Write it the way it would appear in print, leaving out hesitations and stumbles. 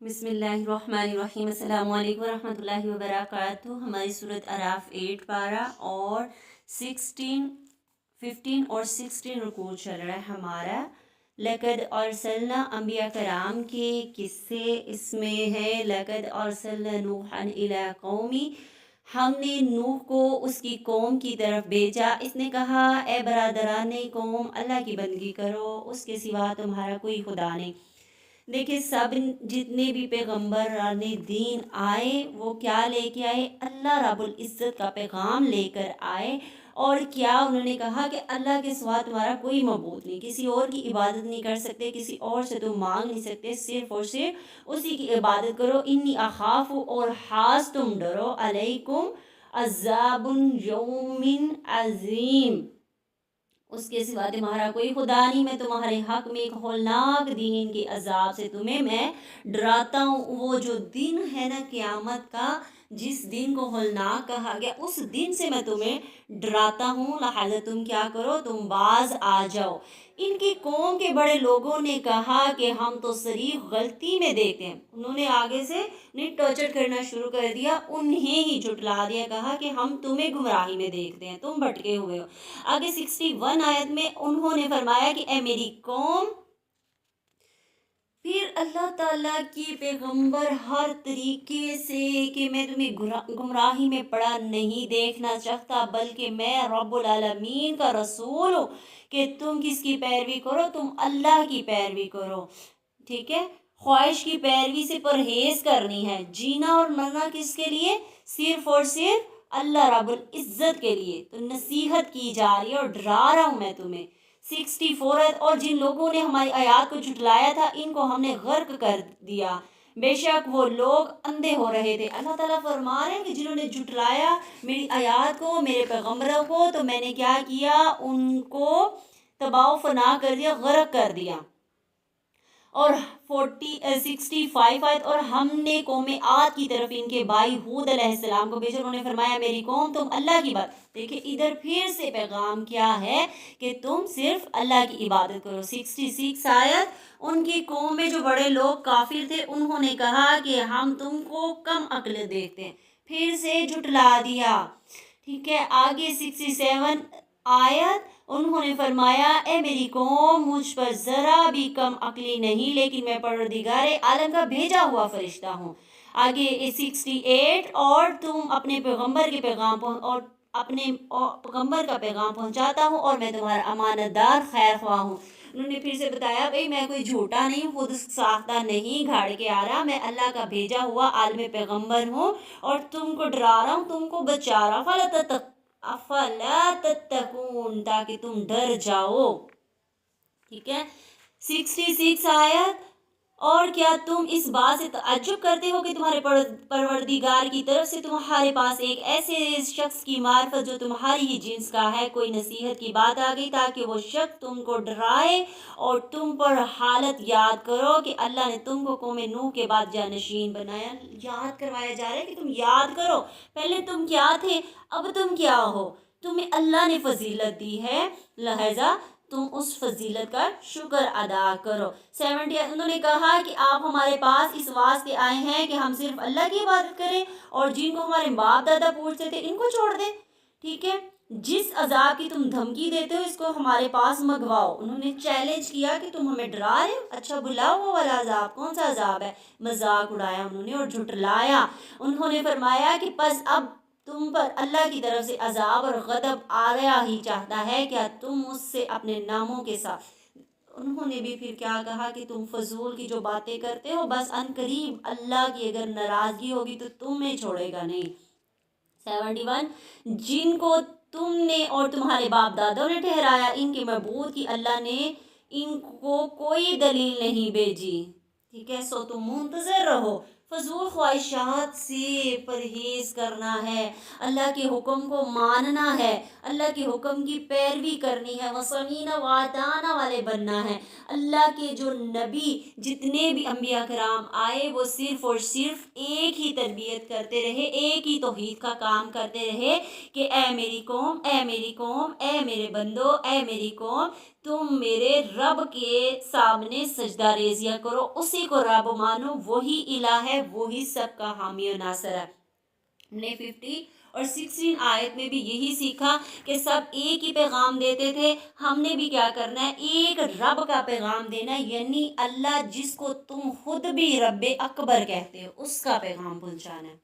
بسم اللہ الرحمن الرحیم۔ السلام علیکم ورحمۃ اللہ وبرکاتہ۔ ہماری سورۃ اعراف 8 پارہ اور 15 اور 16 رکوع چل رہا ہے ہمارا۔ لقد ارسلنا انبیاء کرام کے قصے اس میں ہے۔ لقد ارسلنا نوحا الی قومی، ہم نے نوح کو اس کی قوم کی طرف بھیجا۔ اس نے کہا اے برادران قوم، اللہ کی بندگی کرو، اس کے سوا تمہارا کوئی خدا نہیں۔ دیکھیں سب جتنے بھی پیغمبران دین آئے وہ کیا لے کے آئے؟ اللہ رب العزت کا پیغام لے کر آئے۔ اور کیا انہوں نے کہا کہ اللہ کے سوا تمہارا کوئی معبود نہیں، کسی اور کی عبادت نہیں کر سکتے، کسی اور سے تم مانگ نہیں سکتے، صرف اور صرف اسی کی عبادت کرو۔ انی اخاف، اور خاص تم ڈرو، علیکم عذاب یوم عظیم، اس کے سوا تمہارا کوئی خدا نہیں، میں تمہارے حق میں ایک ہولناک دین کے عذاب سے تمہیں میں ڈراتا ہوں۔ وہ جو دن ہے نا قیامت کا، جس دن کو ہولناک کہا گیا، اس دن سے میں تمہیں ڈراتا ہوں، لہذا تم کیا کرو، تم باز آ جاؤ۔ ان کی قوم کے بڑے لوگوں نے کہا کہ ہم تو صریح غلطی میں دیکھتے ہیں، انہوں نے آگے سے ٹارچر کرنا شروع کر دیا، انہیں ہی جھٹلا دیا، کہا کہ ہم تمہیں گمراہی میں دیکھتے ہیں، تم بھٹکے ہوئے ہو۔ آگے 61 آیت میں انہوں نے فرمایا کہ اے میری قوم، پھر اللہ تعالیٰ کی پیغمبر ہر طریقے سے کہ میں تمہیں گمراہی میں پڑا نہیں دیکھنا چاہتا، بلکہ میں رب العالمین کا رسول ہوں کہ تم کس کی پیروی کرو، تم اللہ کی پیروی کرو، ٹھیک ہے۔ خواہش کی پیروی سے پرہیز کرنی ہے، جینا اور مرنا کس کے لیے؟ صرف اور صرف اللہ رب العزت کے لیے۔ تو نصیحت کی جا رہی ہے اور ڈرا رہا ہوں میں تمہیں۔ 64 اور جن لوگوں نے ہماری آیات کو جھٹلایا تھا ان کو ہم نے غرق کر دیا، بے شک وہ لوگ اندھے ہو رہے تھے۔ اللہ تعالیٰ فرما رہے ہیں کہ جنہوں نے جھٹلایا میری آیات کو، میرے پیغمبروں کو، تو میں نے کیا کیا؟ ان کو تباہ و فنا کر دیا، غرق کر دیا۔ اور 65 آیت، اور ہم نے قوم عاد کی طرف ان کے بھائی ہود علیہ السلام کو بھیجا، انہوں نے فرمایا میری قوم تم اللہ کی بات، دیکھیں ادھر پھر سے پیغام کیا ہے کہ تم صرف اللہ کی عبادت کرو۔ 66 آیت، ان کی قوم میں جو بڑے لوگ کافر تھے انہوں نے کہا کہ ہم تم کو کم عقل دیکھتے ہیں، پھر سے جھٹلا دیا، ٹھیک ہے۔ آگے 67 آیت، انہوں نے فرمایا اے میری قوم، مجھ پر ذرا بھی کم عقلی نہیں، لیکن میں پروردگار عالم کا بھیجا ہوا فرشتہ ہوں۔ آگے 68، اور تم اپنے پیغمبر کے پیغام اور اپنے پیغمبر کا پیغام پہنچاتا ہوں، اور میں تمہارا امانت دار خیر خواہ ہوں۔ انہوں نے پھر سے بتایا بھئی میں کوئی جھوٹا نہیں، خود ساختہ نہیں گھاڑ کے آ رہا، میں اللہ کا بھیجا ہوا عالم پیغمبر ہوں، اور تم کو ڈرا رہا ہوں، تم کو بچا رہا ہوں، افلا تتقون، تاکہ تم ڈر جاؤ، ٹھیک ہے۔ 66 آیت، اور کیا تم اس بات سے تعجب کرتے ہو کہ تمہارے پروردگار کی طرف سے تمہارے پاس ایک ایسے شخص کی معرفت جو تمہاری ہی جنس کا ہے، کوئی نصیحت کی بات آ گئی تاکہ وہ شخص تم کو ڈرائے اور تم پر حالت یاد کرو کہ اللہ نے تم کو قوم نوح کے بعد جانشین بنایا۔ یاد کروایا جا رہا ہے کہ تم یاد کرو پہلے تم کیا تھے، اب تم کیا ہو، تمہیں اللہ نے فضیلت دی ہے، لہذا تم اس فضیلت کا شکر ادا کرو۔ 70 انہوں نے کہا کہ آپ ہمارے پاس اس واسطے آئے ہیں کہ ہم صرف اللہ کی عبادت کریں، اور جن کو ہمارے باپ دادا پوچھتے تھے ان کو چھوڑ دیں، ٹھیک ہے۔ جس عذاب کی تم دھمکی دیتے ہو اس کو ہمارے پاس منگواؤ۔ انہوں نے چیلنج کیا کہ تم ہمیں ڈرا رہے ہو، اچھا بلاؤ وہ والا عذاب، کون سا عذاب ہے؟ مذاق اڑایا انہوں نے اور جھٹلایا۔ انہوں نے فرمایا کہ پس اب تم پر اللہ کی طرف سے عذاب اور غضب آیا ہی چاہتا ہے، کیا تم مجھ سے اپنے ناموں کے ساتھ؟ انہوں نے بھی پھر کیا کہا کہ تم فضول کی جو باتیں کرتے ہو، بس ان قریب اللہ کی اگر ناراضگی ہوگی تو تمہیں چھوڑے گا نہیں۔ 71 جن کو تم نے اور تمہارے باپ دادوں نے ٹھہرایا ان کے معبود کی اللہ نے ان کو کوئی دلیل نہیں بھیجی، ٹھیک ہے، سو تم منتظر رہو۔ فضول خواہشات سے پرہیز کرنا ہے، اللہ کے حکم کو ماننا ہے، اللہ کے حکم کی پیروی کرنی ہے، وسمینہ وعدانہ والے بننا ہے۔ اللہ کے جو نبی جتنے بھی انبیاء کرام آئے وہ صرف اور صرف ایک ہی تربیت کرتے رہے، ایک ہی توحید کا کام کرتے رہے کہ اے میری قوم، اے میری قوم، اے میرے بندو، اے میری قوم، تم میرے رب کے سامنے سجدہ ریزیاں کرو، اسی کو رب مانو، وہی الہ ہے، وہی سب کا حامی و ناصر ہے۔ ہم نے 50 اور 16 آیت میں بھی یہی سیکھا کہ سب ایک ہی پیغام دیتے تھے، ہم نے بھی کیا کرنا ہے، ایک رب کا پیغام دینا ہے، یعنی اللہ جس کو تم خود بھی رب اکبر کہتے ہو اس کا پیغام پہنچانا ہے۔